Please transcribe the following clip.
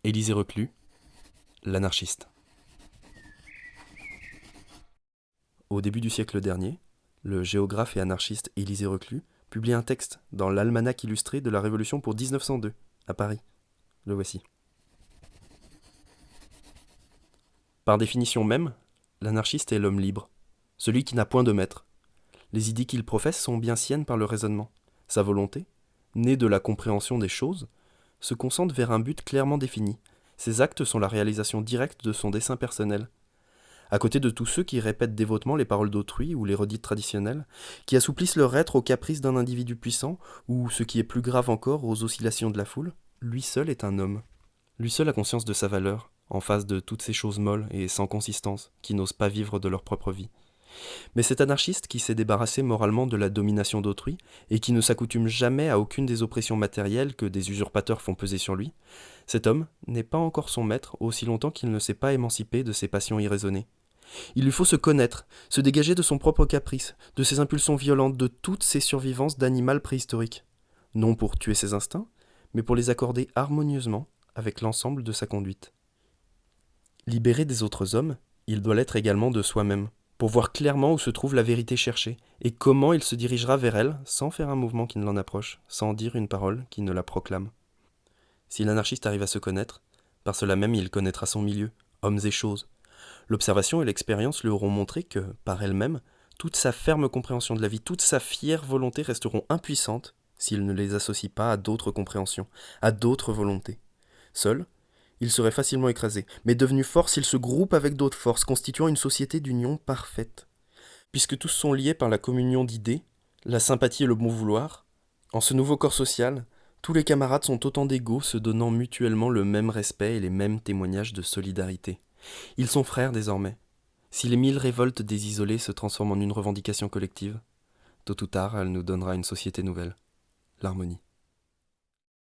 Élisée Reclus, l'anarchiste. Au début du siècle dernier, le géographe et anarchiste Élisée Reclus publie un texte dans l'Almanach illustré de la Révolution pour 1902, à Paris. Le voici. Par définition même, l'anarchiste est l'homme libre, celui qui n'a point de maître. Les idées qu'il professe sont bien siennes par le raisonnement. Sa volonté, née de la compréhension des choses, se concentre vers un but clairement défini. Ses actes sont la réalisation directe de son dessein personnel. À côté de tous ceux qui répètent dévotement les paroles d'autrui ou les redites traditionnelles, qui assouplissent leur être aux caprices d'un individu puissant, ou, ce qui est plus grave encore, aux oscillations de la foule, lui seul est un homme. Lui seul a conscience de sa valeur, en face de toutes ces choses molles et sans consistance, qui n'osent pas vivre de leur propre vie. Mais cet anarchiste qui s'est débarrassé moralement de la domination d'autrui, et qui ne s'accoutume jamais à aucune des oppressions matérielles que des usurpateurs font peser sur lui, cet homme n'est pas encore son maître aussi longtemps qu'il ne s'est pas émancipé de ses passions irraisonnées. Il lui faut se connaître, se dégager de son propre caprice, de ses impulsions violentes, de toutes ses survivances d'animal préhistorique. Non pour tuer ses instincts, mais pour les accorder harmonieusement avec l'ensemble de sa conduite. Libéré des autres hommes, il doit l'être également de soi-même, pour voir clairement où se trouve la vérité cherchée, et comment il se dirigera vers elle sans faire un mouvement qui ne l'en approche, sans dire une parole qui ne la proclame. Si l'anarchiste arrive à se connaître, par cela même il connaîtra son milieu, hommes et choses. L'observation et l'expérience lui auront montré que, par elle-même, toute sa ferme compréhension de la vie, toute sa fière volonté resteront impuissantes s'il ne les associe pas à d'autres compréhensions, à d'autres volontés. Seul, il serait facilement écrasé, mais devenu fort s'il se groupe avec d'autres forces, constituant une société d'union parfaite. Puisque tous sont liés par la communion d'idées, la sympathie et le bon vouloir, en ce nouveau corps social, tous les camarades sont autant d'égaux se donnant mutuellement le même respect et les mêmes témoignages de solidarité. Ils sont frères désormais. Si les 1000 révoltes des isolés se transforment en une revendication collective, tôt ou tard, elle nous donnera une société nouvelle, l'harmonie.